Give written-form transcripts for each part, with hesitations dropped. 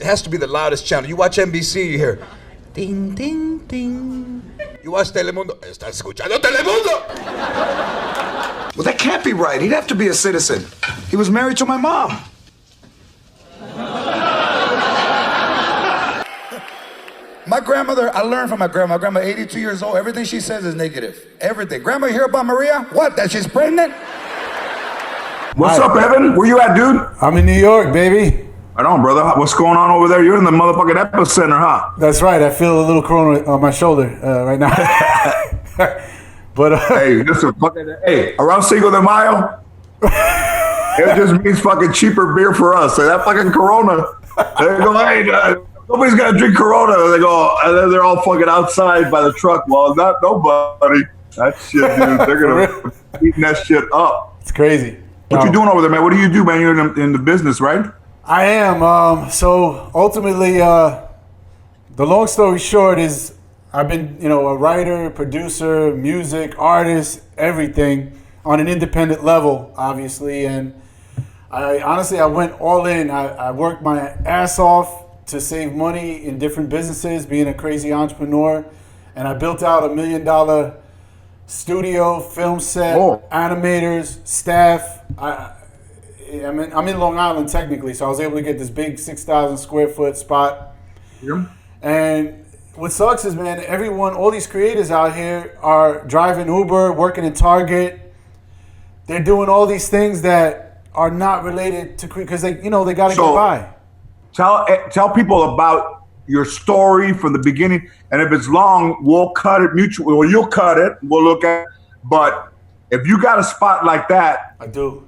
It has to be the loudest channel. You watch NBC, you hear, ding, ding, ding. You watch Telemundo, estás escuchando Telemundo. Well, that can't be right. He'd have to be a citizen. He was married to my mom. My grandmother, I learned from my grandma. My grandma, 82 years old. Everything she says is negative. Everything. Grandma, you hear about Maria? What, that she's pregnant? What's up, Evan? Where you at, dude? I'm in New York, baby. Right on, brother. What's going on over there? You're in the motherfucking epicenter, huh? That's right. I feel a little corona on my shoulder right now. But hey, listen, around Cinco de Mayo, it just means fucking cheaper beer for us. So that fucking Corona, they go, hey, nobody's gonna drink Corona. They go, and then they're all fucking outside by the truck. Well, not nobody. That shit, dude. They're gonna eating that shit up. It's crazy. What you doing over there, man? What do you do, man? You're in the business, right? I am. So ultimately, the long story short is I've been, a writer, producer, music, artist, everything on an independent level, obviously. And I went all in. I worked my ass off to save money in different businesses, being a crazy entrepreneur. And I built out $1 million studio, film set, animators, staff. I'm in Long Island technically, so I was able to get this big 6,000 square foot spot. Yeah. And what sucks is, man, all these creators out here are driving Uber, working in Target. They're doing all these things that are not related to because they got to get by. Tell people about your story from the beginning, and if it's long, we'll cut it mutually. Well, you'll cut it. We'll look at it. But if you got a spot like that, I do.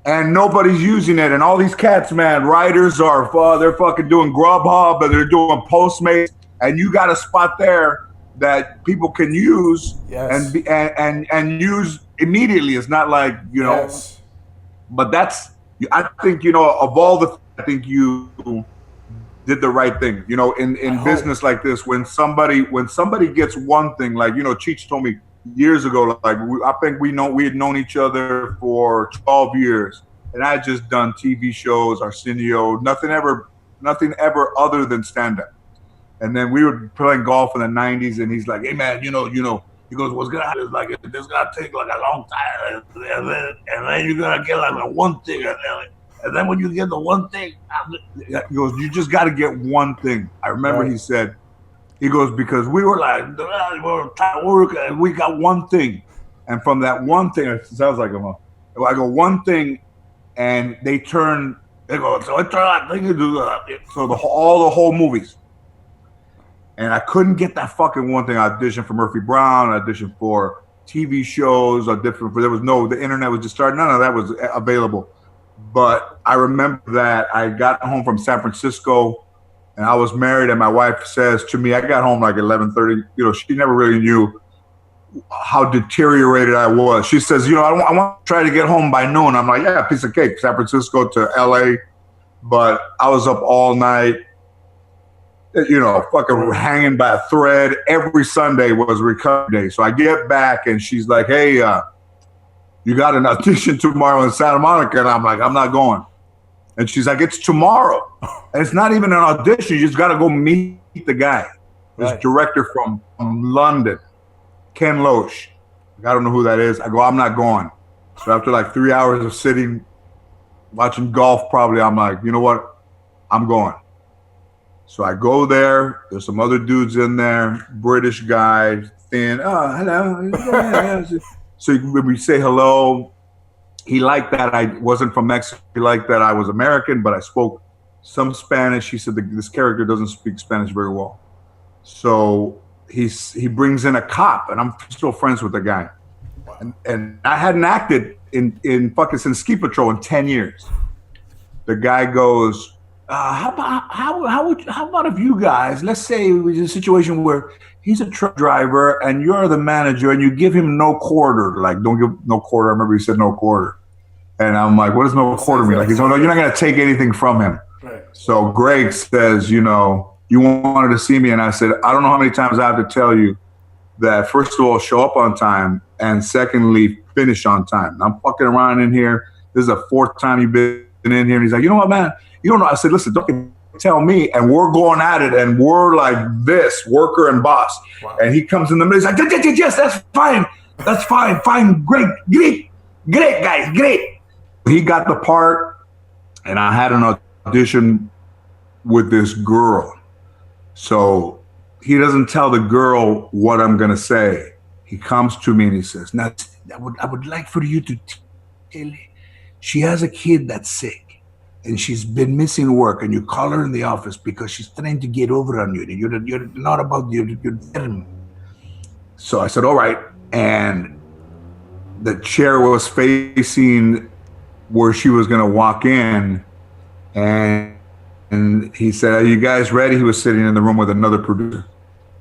And nobody's using it, and all these cats, man, writers they're fucking doing Grubhub and they're doing Postmates, and you got a spot there that people can use and use immediately. It's not like Yes. But I think of all I think you did the right thing. In business like this, when somebody gets one thing, like Cheech told me years ago, like I think we had known each other for 12 years, and I had just done TV shows, Arsenio, nothing ever other than stand-up. And then we were playing golf in the 90s, and he's like, hey man, he goes, what's gonna happen is like this gonna take like a long time, and then you're gonna get like a one thing, and then when you get the one thing, he goes, you just gotta get one thing. I remember He said, he goes, because we were like, we were trying to work, and we got one thing. And from that one thing, it sounds like I go, one thing, and they go, so it turned out, so all the whole movies. And I couldn't get that fucking one thing. I auditioned for Murphy Brown, I auditioned for TV shows, the internet was just starting, none of that was available. But I remember that I got home from San Francisco, and I was married, and my wife says to me, I got home like 11:30. She never really knew how deteriorated I was. She says, I want to try to get home by noon. I'm like, yeah, piece of cake, San Francisco to LA. But I was up all night, fucking hanging by a thread. Every Sunday was recovery day. So I get back, and she's like, hey, you got an audition tomorrow in Santa Monica. And I'm like, I'm not going. And she's like, it's tomorrow. And it's not even an audition. You just got to go meet the guy. This director from London, Ken Loach. I don't know who that is. I go, I'm not going. So after like 3 hours of sitting, watching golf probably, I'm like, you know what? I'm going. So I go there. There's some other dudes in there, British guy, thin. Oh, hello. So when we say hello, he liked that I wasn't from Mexico. He liked that I was American, but I spoke some Spanish. He said this character doesn't speak Spanish very well. So he brings in a cop, and I'm still friends with the guy. And I hadn't acted in fucking since Ski Patrol in 10 years. The guy goes, how about if you guys, let's say it was a situation where he's a truck driver and you're the manager and you give him no quarter, like don't give no quarter. I remember he said no quarter. And I'm like, what does no quarter mean? Like, he's like, no, you're not going to take anything from him. Right. So Greg says, you wanted to see me. And I said, I don't know how many times I have to tell you that, first of all, show up on time. And secondly, finish on time. I'm fucking around in here. This is the fourth time you've been in here. And he's like, you know what, man? You don't know. I said, listen, don't get tell me, and we're going at it, and we're like this, worker and boss. Wow. And he comes in the middle, he's like, yes, that's fine, great, guys, great. He got the part, and I had an audition with this girl. So he doesn't tell the girl what I'm gonna say. He comes to me and he says, now, I would like for you to tell her, she has a kid that's sick and she's been missing work, and you call her in the office because she's trying to get over on you. And you're not about your term. So I said, all right. And the chair was facing where she was going to walk in. And he said, are you guys ready? He was sitting in the room with another producer.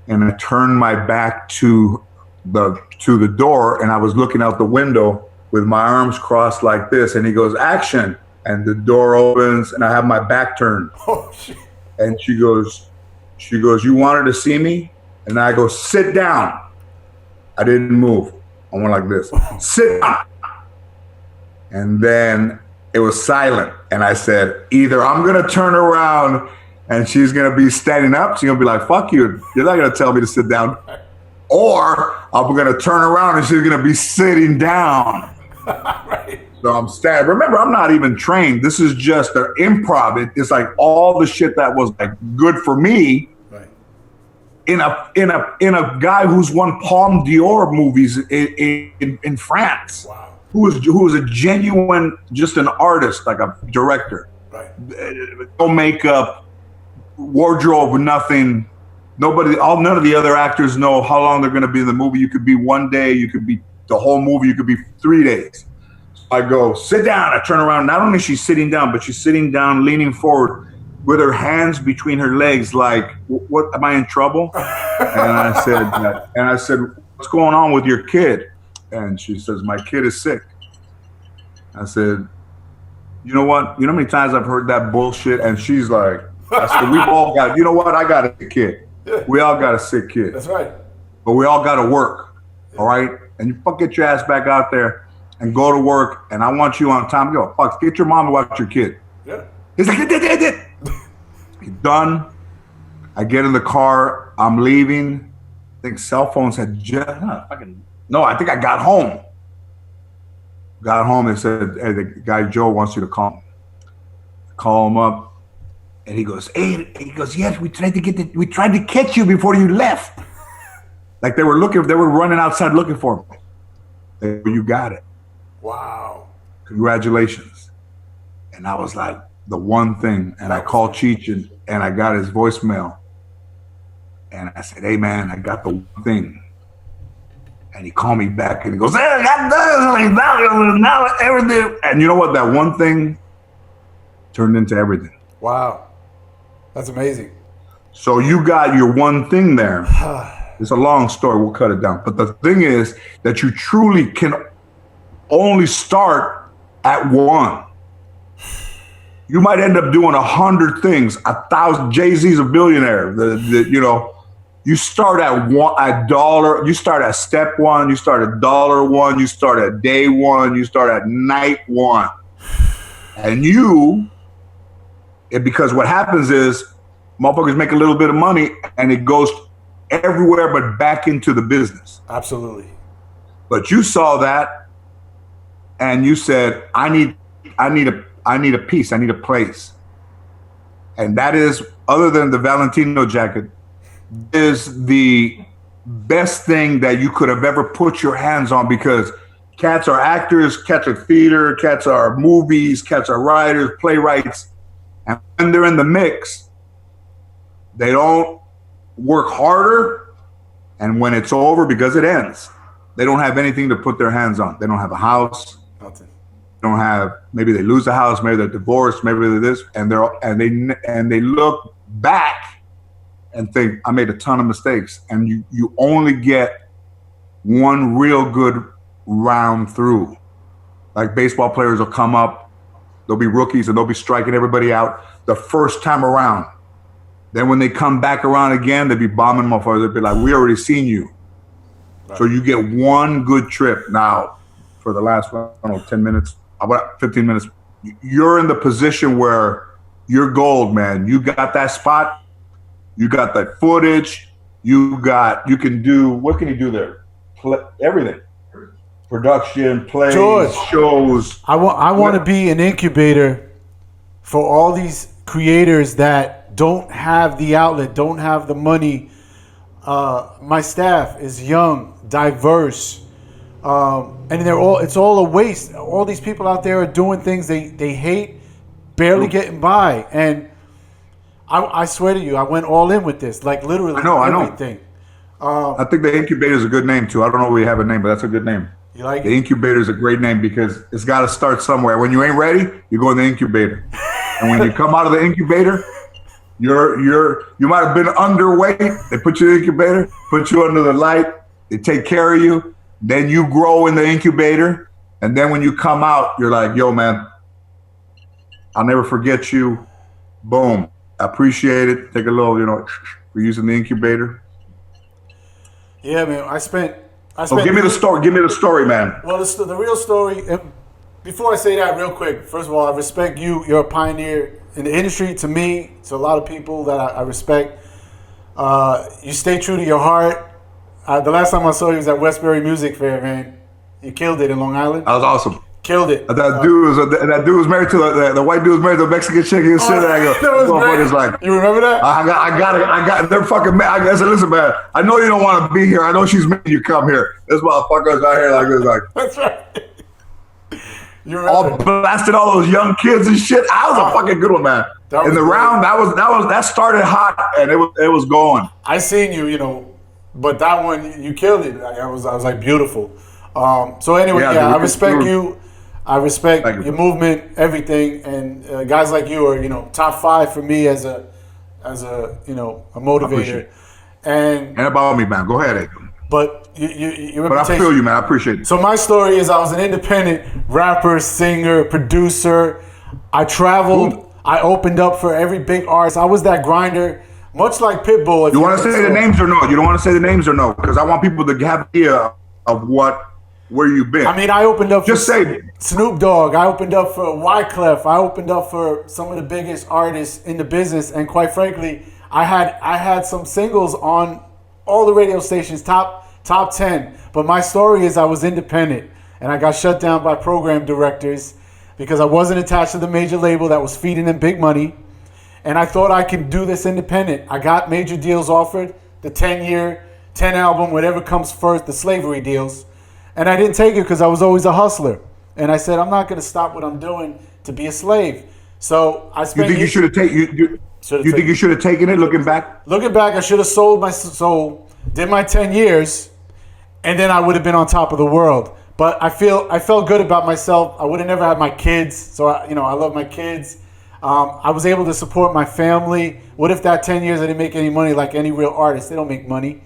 And I turned my back to the door, and I was looking out the window with my arms crossed like this, and he goes, action, and the door opens, and I have my back turned. Oh, shit. And she goes, you wanted to see me? And I go, sit down. I didn't move. I went like this, sit down. And then it was silent, and I said, either I'm gonna turn around and she's gonna be standing up, she's gonna be like, fuck you, you're not gonna tell me to sit down, or I'm gonna turn around and she's gonna be sitting down. Right. So I'm standing. Remember, I'm not even trained. This is just an improv. It's like all the shit that was like good for me. Right. In a guy who's won Palme d'Or movies in France. Wow. Who was a genuine, just an artist, like a director. Right. No makeup, wardrobe, nothing. None of the other actors know how long they're going to be in the movie. You could be one day, you could be the whole movie, you could be 3 days. So I go, sit down. I turn around. Not only is she sitting down, but she's sitting down, leaning forward with her hands between her legs, like, what, am I in trouble? And I said, what's going on with your kid? And she says, my kid is sick. I said, you know what? You know how many times I've heard that bullshit? And she's like, I said, we've all got, you know what? I got a sick kid. We all got a sick kid. That's right. But we all got to work. All right? And you get your ass back out there and go to work. And I want you on time. Go, fuck, get your mom to watch your kid. Yeah. He's like, He's done. I get in the car. I'm leaving. I think cell phones had just, I think I got home. Got home and said, hey, the guy Joe wants you to call him. Call him up. And he goes, yes, we tried to catch you before you left. Like they were running outside looking for me. You got it. Wow. Congratulations. And I was like, the one thing. And I called Cheech and I got his voicemail. And I said, hey man, I got the one thing. And he called me back and he goes, hey, now everything. And you know what? That one thing turned into everything. Wow. That's amazing. So you got your one thing there. It's a long story. We'll cut it down. But the thing is that you truly can only start at one. You might end up doing 100 things, 1,000. Jay-Z's a billionaire. You start at $1. You start at step one. You start at $1. You start at day one. You start at night one. And because what happens is motherfuckers make a little bit of money and it goes everywhere but back into the business. Absolutely. But you saw that and you said, I need a piece. I need a place. And that is, other than the Valentino jacket, is the best thing that you could have ever put your hands on, because cats are actors, cats are theater, cats are movies, cats are writers, playwrights. And when they're in the mix, they don't work harder. And when it's over, because it ends, they don't have anything to put their hands on. They don't have a house. Nothing. They don't have, maybe they lose a house, maybe they're divorced, maybe they're this, and they look back and think, I made a ton of mistakes. And you only get one real good round through. Like baseball players will come up, they'll be rookies and they'll be striking everybody out the first time around. Then when they come back around again, they'll be bombing motherfuckers. They'll be like, we already seen you. Right. So you get one good trip. Now, for the last 10 minutes, about 15 minutes, you're in the position where you're gold, man. You got that spot. You got that footage. You can do, what can you do there? Everything. Production, plays, George, shows. I want to be an incubator for all these creators that don't have the outlet, don't have the money. My staff is young, diverse, and it's all a waste. All these people out there are doing things they hate, barely getting by. And I swear to you, I went all in with this, like literally everything. I think the incubator is a good name too. I don't know if we have a name, but that's a good name. You like the it? Incubator is a great name because it's got to start somewhere. When you ain't ready, you go in the incubator, and when you come out of the incubator, you might have been underweight. They put you in the incubator, put you under the light. They take care of you. Then you grow in the incubator, and then when you come out, you're like, "Yo, man, I'll never forget you." Boom, I appreciate it. Take a little, we're using the incubator. Yeah, man. I spent. Give me the story. Give me the story, man. Well, the real story. Before I say that, real quick. First of all, I respect you. You're a pioneer in the industry. To me, to a lot of people that I respect. You stay true to your heart. The last time I saw you was at Westbury Music Fair, man. You killed it in Long Island. That was awesome. Killed it. That dude was married to the white dude was married to a Mexican chick. He was sitting there. I go, that was great. Like, you remember that? I got it. They're fucking mad. I said, listen, man. I know you don't want to be here. I know she's making you come here. This motherfucker's out here like this, like. That's right. You all blasted all those young kids and shit. I was a fucking good one, man. In the round, that started hot and it was going. I seen you, but that one you killed it. I was like beautiful. So anyway, I respect you. I respect your movement, everything, and guys like you are, top 5 for me as a motivator. And about me, man. Go ahead, but your But I feel you, man. I appreciate it. So my story is I was an independent rapper, singer, producer. I traveled. Ooh. I opened up for every big artist. I was that grinder, much like Pitbull. You want to say the names or no? You don't want to say the names or no? Because I want people to have an idea of where you've been. I mean, I opened up Just say Snoop Dogg. I opened up for Wyclef. I opened up for some of the biggest artists in the business. And quite frankly, I had some singles on all the radio stations, top 10. But my story is I was independent. And I got shut down by program directors because I wasn't attached to the major label that was feeding them big money. And I thought I could do this independent. I got major deals offered, the 10-year, 10 album, whatever comes first, the slavery deals. And I didn't take it because I was always a hustler. And I said, I'm not going to stop what I'm doing to be a slave. So I spent. You think you should have taken? You think you should have taken it? Looking back. Looking back, I should have sold my soul, did my 10 years, and then I would have been on top of the world. But I felt good about myself. I would have never had my kids. So I love my kids. I was able to support my family. What if that 10 years I didn't make any money like any real artist? They don't make money.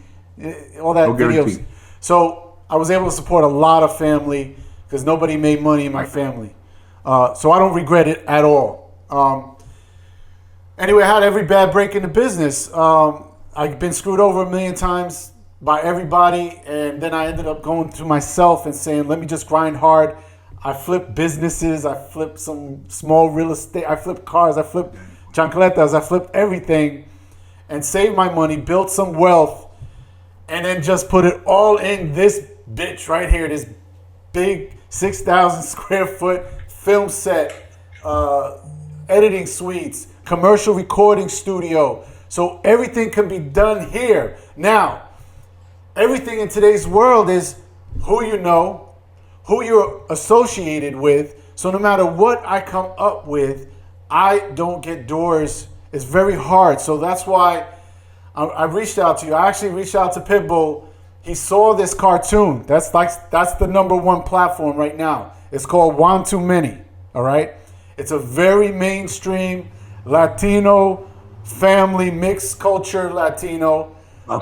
All that videos. So I was able to support a lot of family because nobody made money in my family. So I don't regret it at all. Anyway, I had every bad break in the business. I've been screwed over a million times by everybody, and then I ended up going to myself and saying, let me just grind hard. I flipped businesses. I flipped some small real estate. I flipped cars. I flipped chancletas. I flipped everything and saved my money, built some wealth, and then just put it all in this bitch right here, this big 6,000 square foot film set, editing suites, commercial recording studio. So everything can be done here. Now, everything in today's world is who you know, who you're associated with. So no matter what I come up with, I don't get doors. It's very hard. So that's why I reached out to you. I actually reached out to Pitbull. He saw this cartoon. That's the #1 platform right now. It's called One Too Many. All right. It's a very mainstream Latino family, mixed culture Latino,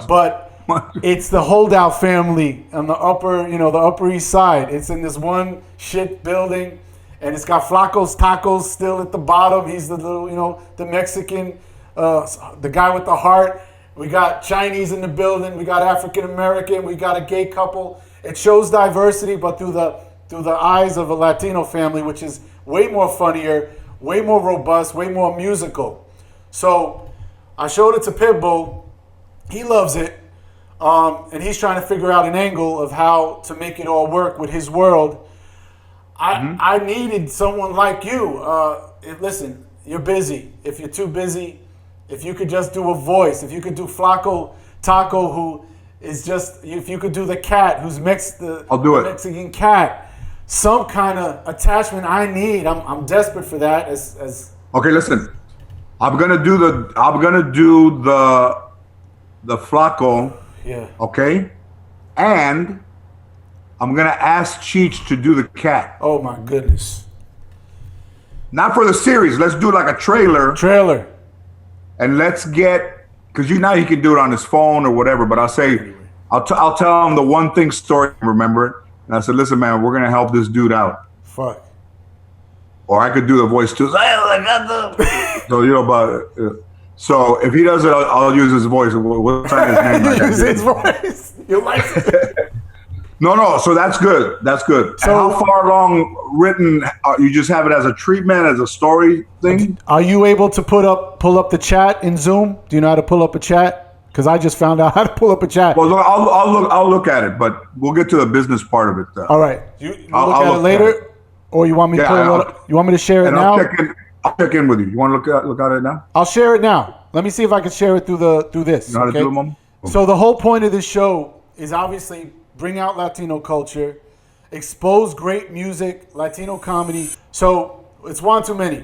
but it's the holdout family on the Upper East Side. It's in this one shit building, and it's got Flaco's Tacos still at the bottom. He's the little, the Mexican, the guy with the heart. We got Chinese in the building. We got African American. We got a gay couple. It shows diversity, but through the eyes of a Latino family, which is way more funnier. way more robust, way more musical. So I showed it to Pitbull. He loves it. And he's trying to figure out an angle of how to make it all work with his world. I needed someone like you. Listen, you're busy. If you're too busy, if you could just do a voice, if you could do Flaco Taco, who is just, if you could do the cat, who's I'll do it. Mexican cat, some kind of attachment I need. I'm desperate for that. As Okay, listen. I'm gonna do the Flaco. Yeah. Okay, and I'm gonna ask Cheech to do the cat. Oh my goodness. Not for the series. Let's do like a trailer. And let's get, because now he can do it on his phone or whatever. But I'll say, I'll tell him the one thing story. Remember it. And I said, listen, man, we're gonna help this dude out. Fuck. Or I could do the voice too. So you know about. So if he does it, I'll use his voice. What's his name? Use his voice. You like it? No. So that's good. That's good. So and how far along written? You just have it as a treatment, as a story thing. Are you able to pull up the chat in Zoom? Do you know how to pull up a chat? Because I just found out how to pull up a chat. Well, I'll look at it, but we'll get to the business part of it. All right. You look at it later, or you want me to pull it up? You want me to share it now? I'll check in with you. You want to look at it now? I'll share it now. Let me see if I can share it through this. You know how to do it, Mom? So the whole point of this show is obviously bring out Latino culture, expose great music, Latino comedy. So it's one too many.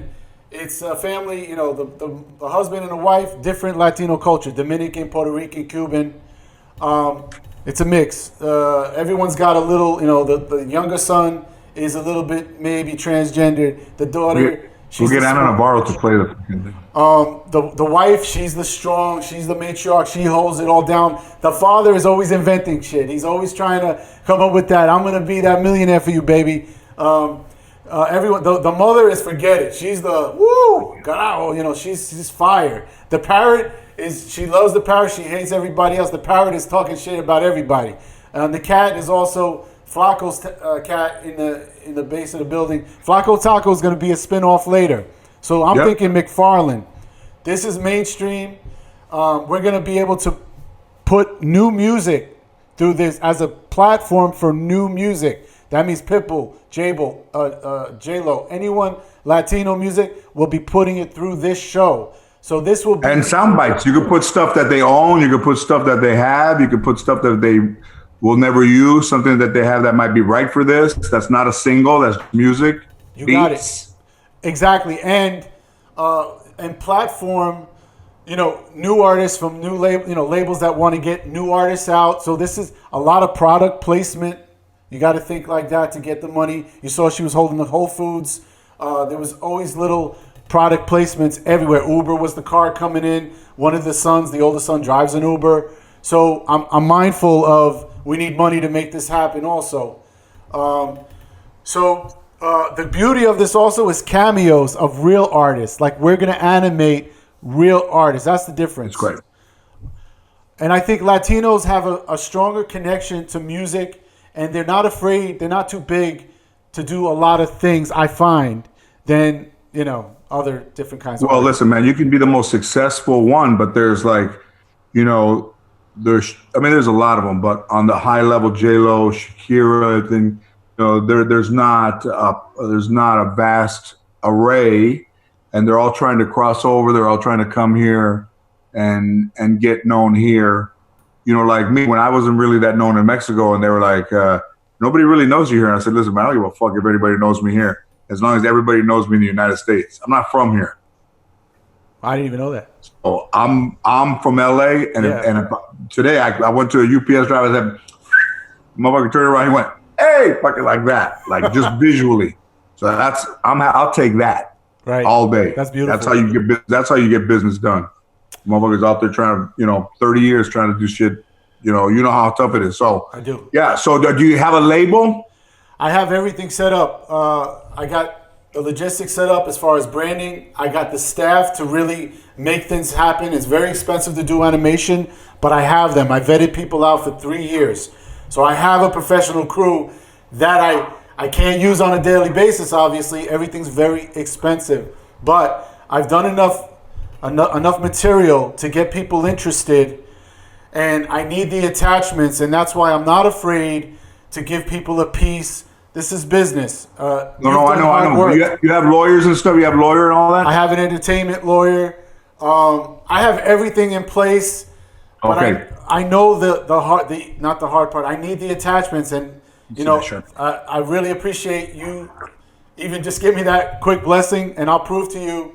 It's a family, you know, the husband and the wife, different Latino culture, Dominican, Puerto Rican, Cuban. It's a mix. Everyone's got a little, you know, the younger son is a little bit maybe transgendered. The daughter... We'll get Ana Navarro to play the thing. The wife, she's the strong, she's the matriarch, she holds it all down. The father is always inventing shit. He's always trying to come up with that. I'm gonna be that millionaire for you, baby. Everyone, the mother is forget it. She's the carajo, you know, she's fire. The parrot she loves the parrot. She hates everybody else. The parrot is talking shit about everybody. The cat is also Flaco's cat in the base of the building. Flaco Taco is going to be a spinoff later. So I'm thinking McFarlane. This is mainstream. We're going to be able to put new music through this as a platform for new music. That means Pitbull, J-Lo, anyone Latino music will be putting it through this show. So this will be... And sound bites. You could put stuff that they own. You could put stuff that they have. You could put stuff that they will never use, something that they have that might be right for this. That's not a single, that's music. You got it. Exactly. And platform, you know, new artists from new labels that want to get new artists out. So this is a lot of product placement. You got to think like that to get the money. You saw she was holding the Whole Foods. There was always little product placements everywhere. Uber was the car coming in. One of the sons, the oldest son, drives an Uber. So I'm mindful of we need money to make this happen also. The beauty of this also is cameos of real artists. Like we're going to animate real artists. That's the difference. That's great. And I think Latinos have a stronger connection to music, and they're not afraid, they're not too big to do a lot of things, I find, than, you know, other different kinds of Well, artists. listen, man, you can be the most successful one, but there's like, you know, there's a lot of them, but on the high level, J-Lo, Shakira, then, you know, there's not a vast array, and they're all trying to cross over. They're all trying to come here and get known here. You know, like me, when I wasn't really that known in Mexico, and they were like, nobody really knows you here. And I said, listen, man, I don't give a fuck if anybody knows me here, as long as everybody knows me in the United States. I'm not from here. I didn't even know that. So I'm from LA, and today I went to a UPS driver that motherfucker turned around, he went, hey, fucking like that, like just visually. So I'll take that all day. That's beautiful. That's how you get business done. Motherfuckers out there trying to, 30 years trying to do shit. You know how tough it is. So I do. Yeah. So do you have a label? I have everything set up. I got the logistics set up as far as branding. I got the staff to really make things happen. It's very expensive to do animation, but I have them. I vetted people out for 3 years. So I have a professional crew that I can't use on a daily basis, obviously. Everything's very expensive. but I've done enough material to get people interested, and I need the attachments, and that's why I'm not afraid to give people a piece. This is business. I know. You have lawyers and stuff. You have a lawyer and all that. I have an entertainment lawyer. I have everything in place. But okay. I know not the hard part. I need the attachments, and sure. I really appreciate you. Even just give me that quick blessing, and I'll prove to you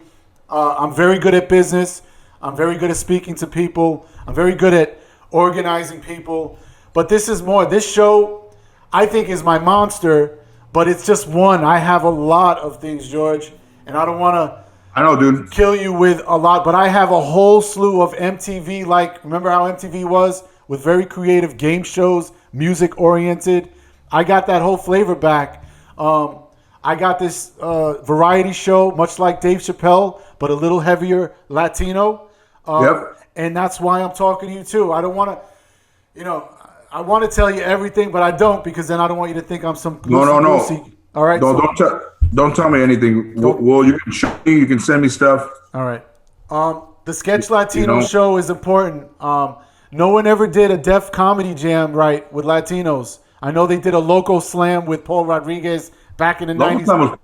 I'm very good at business. I'm very good at speaking to people. I'm very good at organizing people. But this is more. This show, I think, is my monster, but it's just one. I have a lot of things, George, and I don't want to kill you with a lot, but I have a whole slew of MTV, remember how MTV was? With very creative game shows, music-oriented. I got that whole flavor back. I got this variety show, much like Dave Chappelle, but a little heavier Latino. And that's why I'm talking to you, too. I don't want to, I want to tell you everything, but I don't, because then I don't want you to think I'm some No. All right? Don't tell me anything. Well, you can show me, you can send me stuff. All right. The Sketch Latino show is important. No one ever did a Def Comedy Jam right with Latinos. I know they did a Loco Slam with Paul Rodriguez back in the 90s.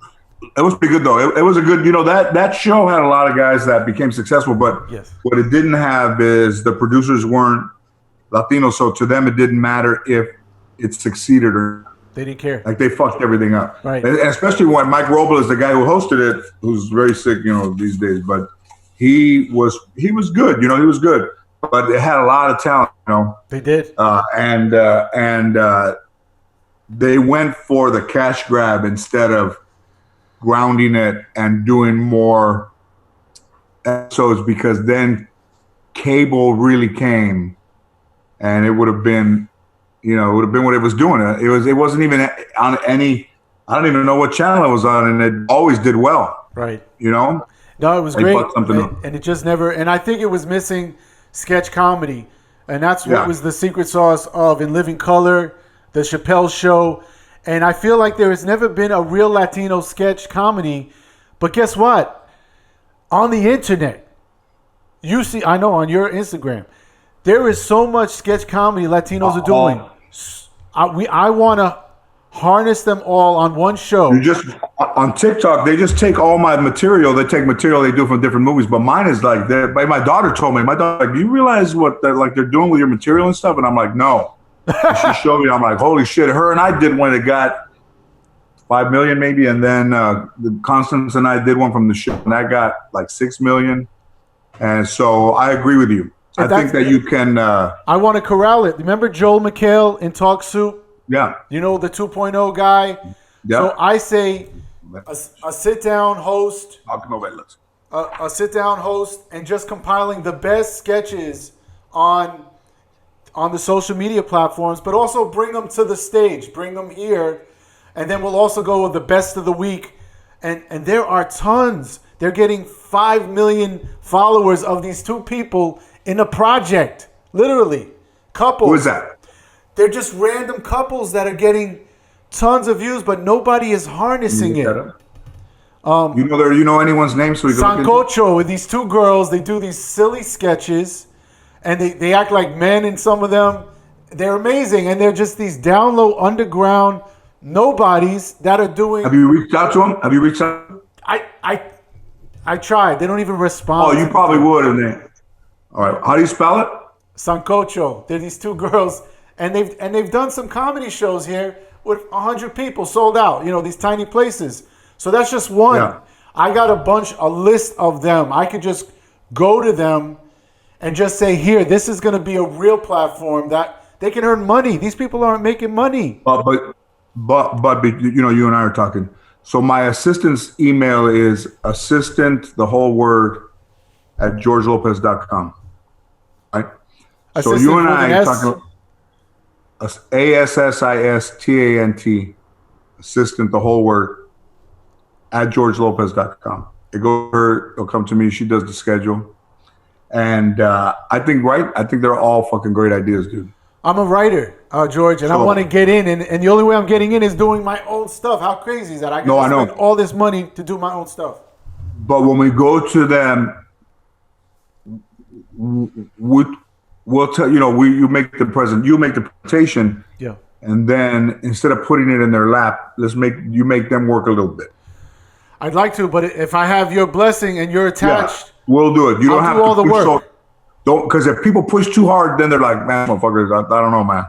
It was pretty good, though. It was a good, that show had a lot of guys that became successful, but what it didn't have is the producers weren't Latino, so to them it didn't matter if it succeeded or not. They didn't care. Like, they fucked everything up. Right. And especially when Mike Robles, the guy who hosted it, who's very sick, these days, but he was good, he was good. But it had a lot of talent, They did. And they went for the cash grab instead of grounding it and doing more episodes, because then cable really came, and it would have been, what it was doing. It wasn't even on any. I don't even know what channel it was on, and it always did well. Right. No, it was great, and it just never. And I think it was missing sketch comedy, and that's what was the secret sauce of In Living Color, the Chappelle Show. And I feel like there has never been a real Latino sketch comedy. But guess what? On the internet, you see, I know on your Instagram, there is so much sketch comedy Latinos are doing. I want to harness them all on one show. On TikTok, they just take all my material. They take material they do from different movies. But mine is like, my daughter told me, do you realize what they're doing with your material and stuff? And I'm like, no. And she showed me. I'm like, holy shit! Her and I did one that got 5 million maybe, and then Constance and I did one from the show, and that got like 6 million. And so I agree with you. I think that you can. I want to corral it. Remember Joel McHale in Talk Soup? Yeah. The 2.0 guy. Yeah. So I say a sit-down host. A sit-down host, and just compiling the best sketches on the social media platforms, but also bring them to the stage, bring them here, and then we'll also go with the best of the week. And there are tons. They're getting 5 million followers of these two people in a project, literally. Couples. Who is that? They're just random couples that are getting tons of views, but nobody is harnessing it. You know anyone's name? So Sancocho, with these two girls, they do these silly sketches. And they act like men in some of them. They're amazing. And they're just these down low, underground nobodies that are doing... Have you reached out to them? I tried. They don't even respond. Oh, you probably would. All right. How do you spell it? Sancocho. They're these two girls. And they've done some comedy shows here with 100 people sold out. These tiny places. So that's just one. Yeah. I got a list of them. I could just go to them and just say, here, this is going to be a real platform that they can earn money. These people aren't making money. But you and I are talking. So my assistant's email is assistant, the whole word, at georgelopez.com. Right? Assistant, so you and I are talking ASSISTANT, assistant, the whole word, at georgelopez.com. It'll come to me. She does the schedule. And I think they're all fucking great ideas, dude. I'm a writer, George, and I want to get in. And the only way I'm getting in is doing my own stuff. How crazy is that? I can spend all this money to do my own stuff. but when we go to them, we'll tell you make the presentation, Yeah. and then instead of putting it in their lap, you make them work a little bit. I'd like to, but if I have your blessing and you're attached, we'll do it. You don't I'll have do to all the push work. Don't, because if people push too hard, then they're like, man, motherfuckers, I don't know, man.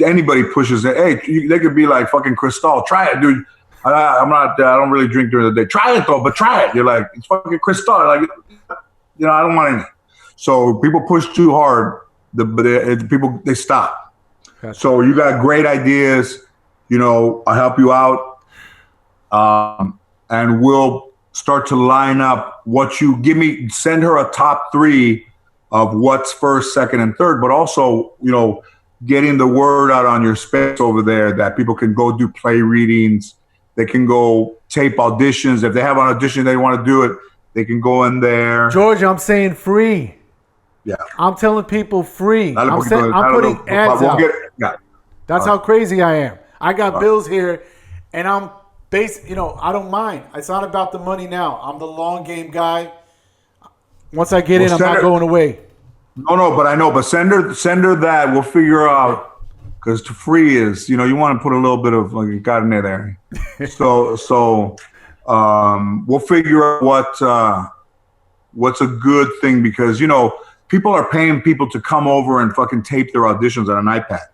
Anybody pushes it. Hey, they could be like fucking Cristal. Try it, dude. I don't really drink during the day. Try it though, but try it. You're like, it's fucking Cristal. Like, I don't want any. So people push too hard, people they stop. Gotcha. So you got great ideas. I'll help you out, and we'll start to line up what you give me. Send her a top 3 of what's first, second, and third, but also getting the word out on your space over there that people can go do play readings. They can go tape auditions. If they have an audition they want to do it, they can go in there. George, I'm saying free. Yeah. I'm telling people free. I'm putting ads out. That's how crazy I am. I got bills here, and I'm I don't mind. It's not about the money now. I'm the long game guy. Once I get in, I'm not going away. No, but I know. But send her that. We'll figure out, because to free is you want to put a little bit of like got in there. So we'll figure out what's a good thing, because people are paying people to come over and fucking tape their auditions on an iPad.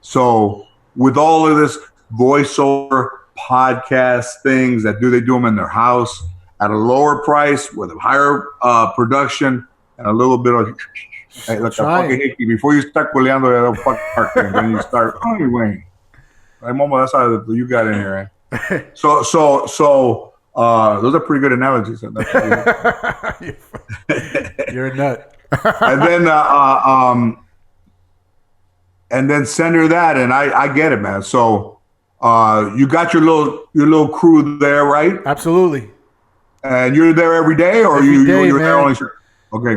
So with all of this voiceover podcast things they do them in their house at a lower price with a higher production and a little bit of hey, look, fucking hickey before you start culeando that fucking part thing, then you start anyway. Right, Momo, that's how you got in here, right? So those are pretty good analogies. You're a nut. And then send her that, and I get it, man. So you got your little crew there, right? Absolutely. And you're there every day, or you're there only? Okay.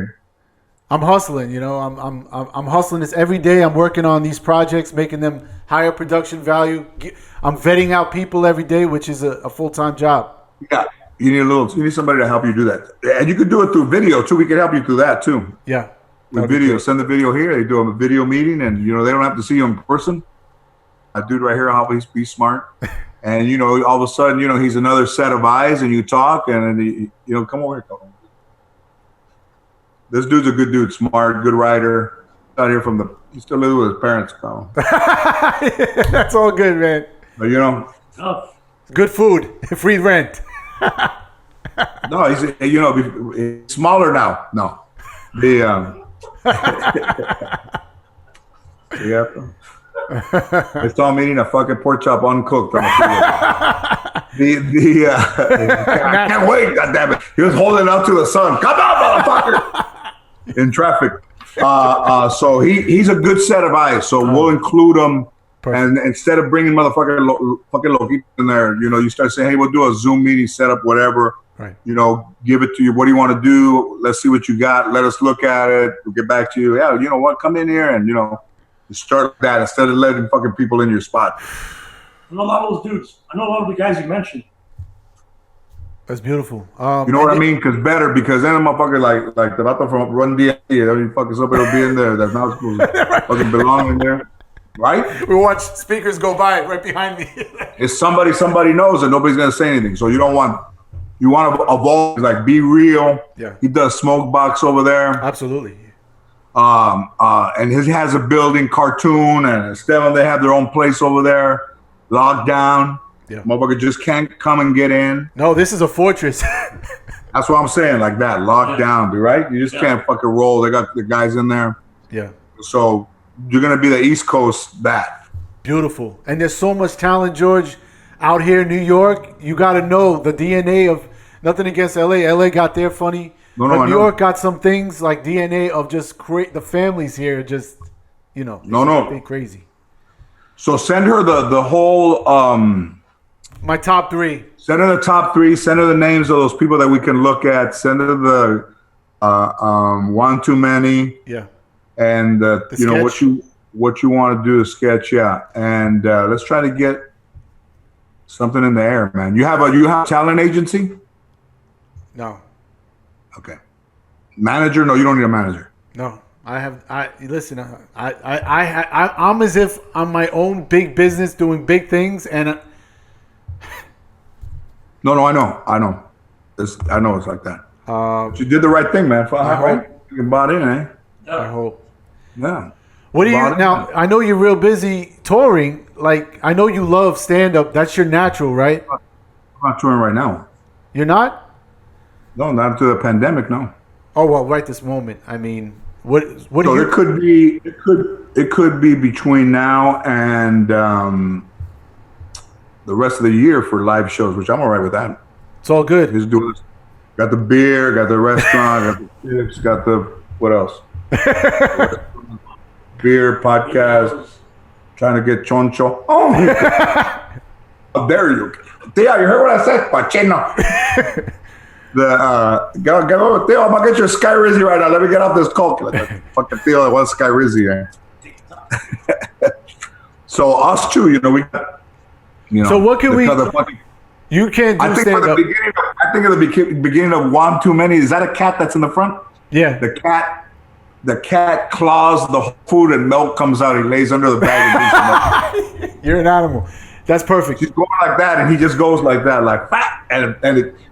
I'm hustling, I'm hustling this every day. I'm working on these projects, making them higher production value. I'm vetting out people every day, which is a full-time job. Yeah. You need somebody to help you do that. And you could do it through video too. We can help you through that too. Yeah. With video. Send the video here. They do a video meeting, and they don't have to see you in person. A dude right here, always be smart. And all of a sudden, he's another set of eyes, and you talk, and then come over here. This dude's a good dude, smart, good writer. Out here he still lives with his parents, Colin. That's all good, man. But good food, free rent. No, he's smaller now. No, yeah. I saw him eating a fucking pork chop uncooked. I can't wait. God damn it! He was holding it up to the sun. Come on, motherfucker! In traffic. So he's a good set of eyes. So we'll include him. Perfect. And instead of bringing fucking loquitos in there, you start saying, hey, we'll do a Zoom meeting, set up whatever. Right. Give it to you. What do you want to do? Let's see what you got. Let us look at it. We'll get back to you. Yeah, you know what? Come in here and, start that instead of letting fucking people in your spot. I know a lot of those dudes. I know a lot of the guys you mentioned. That's beautiful. You know what I mean? Because then a motherfucker like the vato from Run DMC, every fucking somebody will be in there that's not supposed to fucking belong in there. Right? We watch speakers go by right behind me. It's somebody knows and nobody's gonna say anything. So you want to evolve, like be real. Yeah. He does Smoke Box over there. Absolutely. And he has a building, Cartoon, and Esteban, they have their own place over there, locked down. Yeah. Motherfucker just can't come and get in. No, this is a fortress. That's what I'm saying, like that, locked down, right? You just can't fucking roll. They got the guys in there. Yeah. So you're gonna be the East Coast that. Beautiful. And there's so much talent, George, out here in New York. You got to know the DNA of, nothing against LA. LA got their funny. But New York got some things like DNA of just create the families here. Just, they crazy. So send her the whole. My top 3. Send her the top 3. Send her the names of those people that we can look at. Send her the one too many. Yeah. And what you want to do is sketch, yeah. And let's try to get something in the air, man. You have a talent agency? No. Okay. Manager? No, you don't need a manager. No. Listen. I'm as if I'm my own big business doing big things, and No, I know. I know it's like that. But you did the right thing, man. Right? You bought in, eh? I hope. Yeah. What do you now? I know you're real busy touring. Like, I know you love stand up. That's your natural, right? I'm not touring right now. You're not? No, not to the pandemic. No. Oh well, right this moment. I mean, what So do you? it could be between now and the rest of the year for live shows, which I'm all right with that. It's all good. Just do this. Got the beer, got the restaurant, got the chips, got the what else? Beer, podcast, trying to get choncho. Oh, how dare you? Tia, you heard what I said? Pachino. Get over, Theo. I'm gonna get your Sky Rizzy right now. Let me get off this coke. Like, fucking Theo, I want Sky Rizzy. So us too, we got, So what can we? You can't do I think stand for the up. beginning. I think at the beginning of One Too Many. Is that a cat that's in the front? Yeah. The cat claws the food and milk comes out. He lays under the bag and drinks the milk. You're an animal. That's perfect. She's going like that, and he just goes like that, like fat, and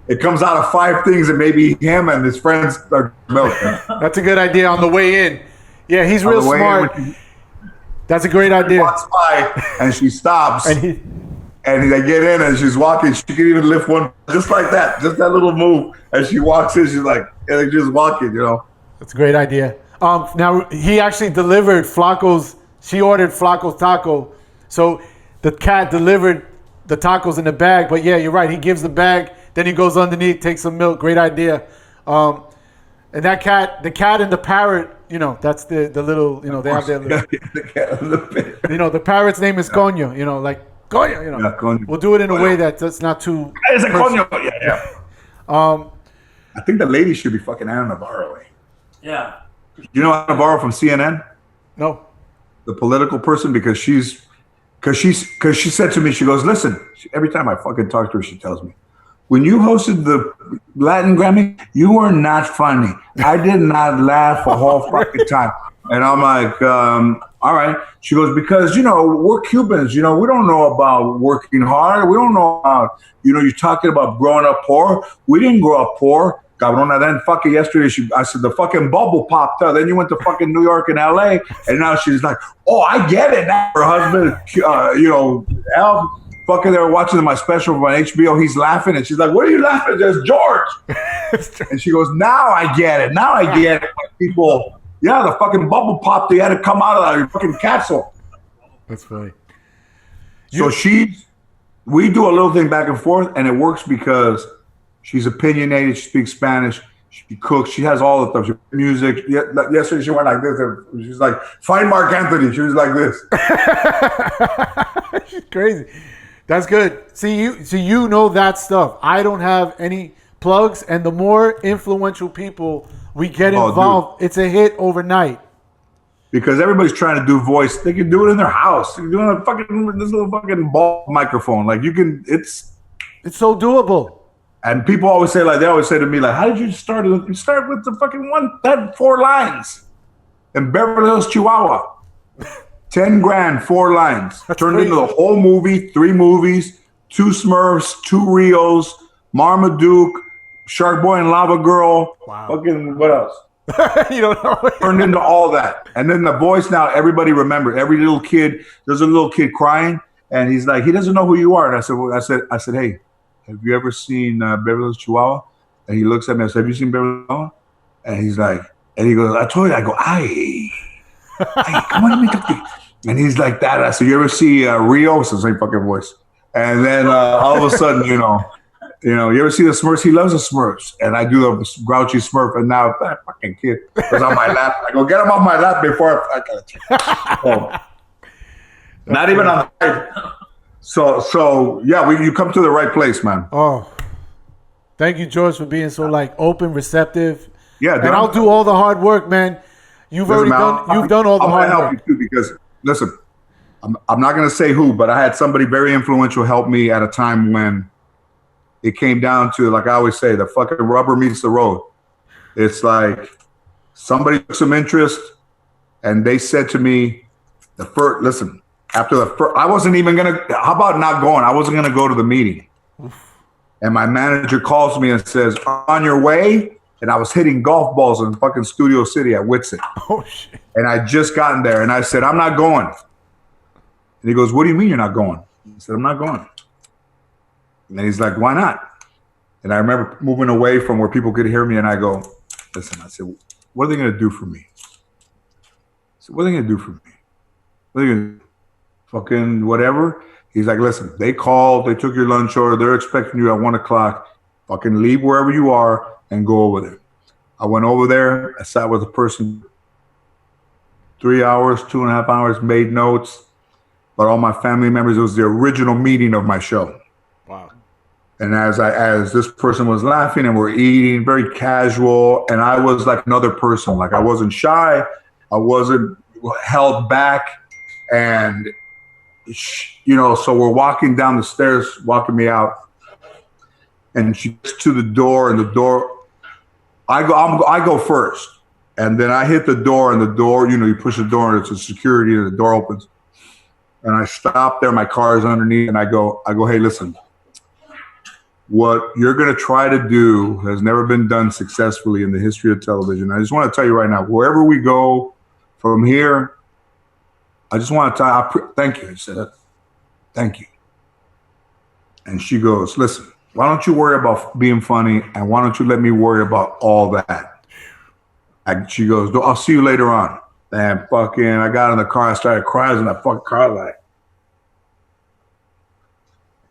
it comes out of 5 things, and maybe him and his friends are milk. That's a good idea on the way in. Yeah, he's real smart. That's a great idea. She walks by, and she stops, and they get in, and she's walking. She can even lift one just like that, just that little move. As she walks in, she's like, and they're just walking, That's a great idea. Now he actually delivered Flacco's. She ordered Flacco's taco, so the cat delivered the tacos in the bag. But yeah, you're right. He gives the bag, then he goes underneath, takes some milk. Great idea. And that cat, the cat and the parrot, that's the little, they have their little, the parrot's name is Coño, like Coño, Yeah, Coño. We'll do it in a way that's not too. It's a Coño. Yeah. I think the lady should be fucking Ana Navarro. Yeah. You know Ana Navarro from CNN? No. The political person, because she said to me, she goes, listen, every time I fucking talk to her, she tells me, when you hosted the Latin Grammy, you were not funny. I did not laugh a whole fucking time. And I'm like, all right. She goes, because, we're Cubans, we don't know about working hard. We don't know about, you're talking about growing up poor. We didn't grow up poor. Cabrona, then fucking yesterday, I said, the fucking bubble popped up. Then you went to fucking New York and LA. And now she's like, oh, I get it now. Her husband, Al, fucking, they were watching my special on HBO. He's laughing. And she's like, what are you laughing at? There's George. And she goes, now I get it. Now I get it. People, the fucking bubble popped. They had to come out of that fucking capsule. That's funny. So we do a little thing back and forth, and it works because she's opinionated. She speaks Spanish. She cooks. She has all the stuff. She music. Yesterday she went like this. She's like, find Mark Anthony. She was like this. She's crazy. That's good. See, you know that stuff. I don't have any plugs, and the more influential people we get involved, it's a hit overnight. Because everybody's trying to do voice. They can do it in their house. They can do it on this little fucking ball microphone. Like it's so doable. And people always say, they always say to me, like, how did you start? You start with the fucking one that had 4 lines in Beverly Hills, Chihuahua. 10 grand, 4 lines. Turned crazy. into the whole movie, 3 movies, 2 Smurfs, 2 Rios, Marmaduke, Shark Boy and Lava Girl. Wow. Fucking what else? You don't know. Turned into all that. And then the voice now, everybody remembers. Every little kid, there's a little kid crying, and he's like, he doesn't know who you are. And I said, hey, have you ever seen Beverly Hills, Chihuahua? And he looks at me. I said, have you seen Beverly Hills, Chihuahua? And he's like, and he goes, I told you. I go, hey, come on, let me talk to you. And he's like that. I said, you ever see Rio? It's the same fucking voice. And then all of a sudden, you ever see the Smurfs? He loves the Smurfs. And I do the grouchy Smurf. And now that fucking kid was on my lap. I go, get him off my lap before I got you. Not even on the side. So yeah, you come to the right place, man. Oh, thank you, George, for being so open, receptive. Yeah, and I'll do all the hard work, man. You've done all the hard work. I'm gonna help you too, because listen, I'm not gonna say who, but I had somebody very influential help me at a time when it came down to, like I always say, the fucking rubber meets the road. It's like somebody took some interest, and they said to me, listen, after the first, I wasn't even gonna. How about not going? I wasn't gonna go to the meeting, and my manager calls me and says, "On your way." And I was hitting golf balls in fucking Studio City at Whitson. Oh shit! And I just gotten there, and I said, "I'm not going." And he goes, "What do you mean you're not going?" I said, "I'm not going." And then he's like, "Why not?" And I remember moving away from where people could hear me, and I go, "Listen," I said, "what are they going to do for me?" I said, "What are they going to do for me? What are they going to do? Fucking whatever?" He's like, "Listen, they called, they took your lunch order, they're expecting you at 1 o'clock. Fucking leave wherever you are and go over there." I went over there, I sat with a person 3 hours, 2.5 hours, made notes. But all my family members, it was the original meeting of my show. Wow. And as this person was laughing and we're eating, very casual, and I was like another person. Like I wasn't shy, I wasn't held back, and so we're walking down the stairs, walking me out, and she gets to the door, and the door, I go first, and then I hit the door, and the door, you push the door, and it's a security, and the door opens. And I stop there, my car is underneath, and I go, "Hey, listen, what you're going to try to do has never been done successfully in the history of television. I just want to tell you right now, wherever we go from here, I just want to tell you, thank you." I said, "Thank you." And she goes, "Listen, why don't you worry about being funny, and why don't you let me worry about all that?" And she goes, "I'll see you later on." And fucking, I got in the car, I started crying in that fucking car light.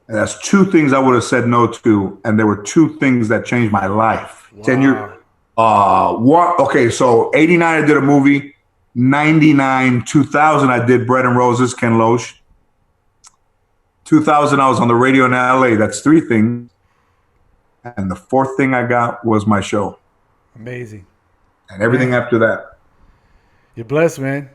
And that's two things I would have said no to, and there were two things that changed my life. Wow. 10 years. Okay, so 89 I did a movie, 99, 2000 I did Bread and Roses, Ken Loach. 2000 I was on the radio in LA. That's three things. And the fourth thing I got was my show. Amazing. And everything after that. You're blessed, man.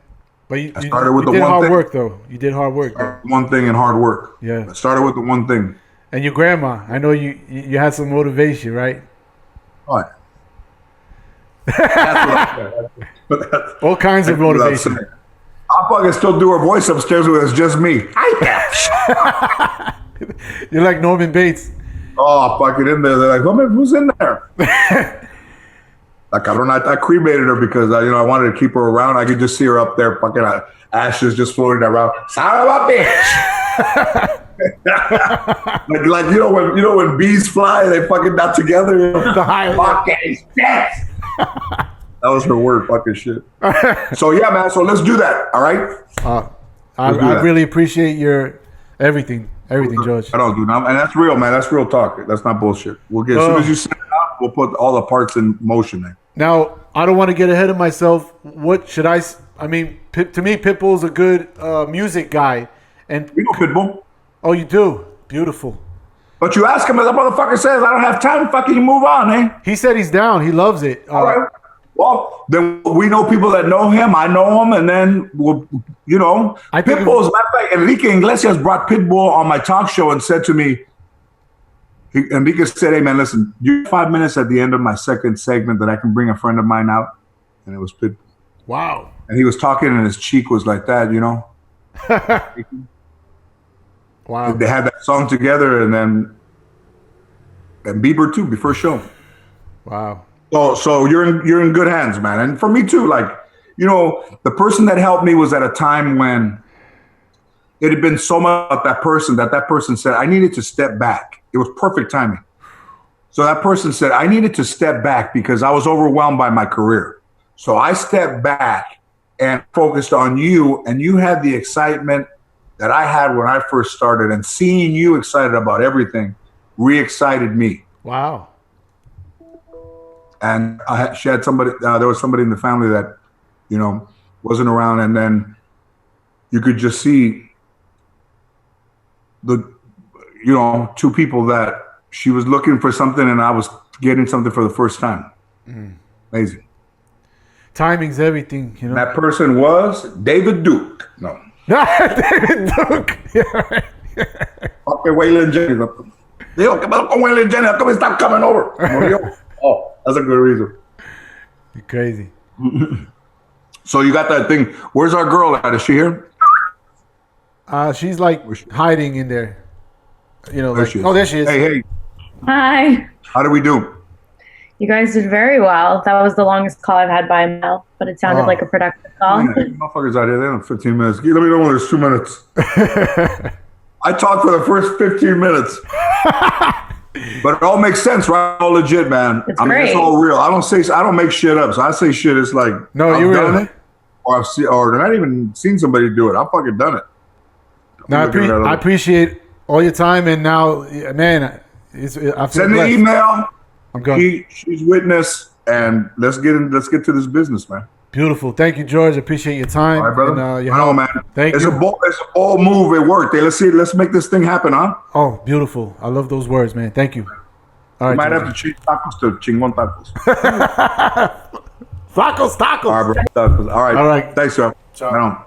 But you did one hard thing. work, though. You did hard work. Though. One thing and hard work. Yeah. I started with the one thing. And your grandma, I know you had some motivation, right? Oh, yeah. All kinds of motivation. I fucking still do her voice upstairs when it's just me. You're like Norman Bates. Oh, fucking in there. They're like, who's in there? Like, I cremated her because I wanted to keep her around. I could just see her up there, fucking ashes just floating around. Son of a bitch! like when bees fly, they fucking not together. The high fucking shit. That was her word, fucking shit. So yeah, man. So let's do that. All right. I really appreciate your everything, George. I don't do that, and that's real, man. That's real talk. That's not bullshit. We'll get as soon as you send it out, we'll put all the parts in motion, man. Now, I don't want to get ahead of myself. What should I mean, to me, Pitbull's a good music guy. And we know Pitbull. Oh, you do? Beautiful. But you ask him, as that motherfucker says, I don't have time, fucking you move on, eh? He said he's down. He loves it. All right. Well, then we know people that know him. I know him, and then, Pitbull, as a matter of fact, Enrique Iglesias brought Pitbull on my talk show and said to me, Enrique said, "Hey, man, listen, you have 5 minutes at the end of my second segment that I can bring a friend of mine out." And it was Pitbull. Wow. And he was talking, and his cheek was like that, Wow. They had that song together, and Bieber too before show. Wow. So you're in good hands, man. And for me too, the person that helped me was at a time when it had been so much about that person said, I needed to step back. It was perfect timing. So that person said, I needed to step back because I was overwhelmed by my career. So I stepped back and focused on you, and you had the excitement that I had when I first started, and seeing you excited about everything re-excited me. Wow. And she had somebody, there was somebody in the family that, wasn't around, and then you could just see two people that she was looking for something and I was getting something for the first time. Amazing. Timing's everything, That person was David Duke. No. David Duke. Yeah, right. Okay, Waylon Jennings. Dijo, ¿qué pasó con Willie Jenny? How come he's not coming over? Murió. Oh, that's a good reason. You're crazy. So you got that thing. Where's our girl at? Is she here? She's like hiding in there. You know, There like, she is. oh, there she is. Hey. Hi. How do we do? You guys did very well. That was the longest call I've had by a mile, but it sounded like a productive call. Man, motherfuckers out here, they have 15 minutes. Let me know when there's 2 minutes. I talked for the first 15 minutes. But it all makes sense, right? All legit, man. It's It's great. all real. I don't make shit up. So I say shit, it's like No, I've you're done real. it, or not even seen somebody do it. I've fucking done it. No, I appreciate all your time, and now, man, I feel Send the blessed. email. I'm going. She's witness, and let's get to this business, man. Beautiful. Thank you, George. Appreciate your time. All right, brother. And, your I know, help. man. Thank it's you. It's a bold move. It worked. Hey, let's make this thing happen, huh? Oh, beautiful. I love those words, man. Thank you. All right, Might George. have to change tacos to chingon tacos. Flacos, tacos. All right, bro. Tacos. All right. All right. Thanks, sir. Ciao. Right on.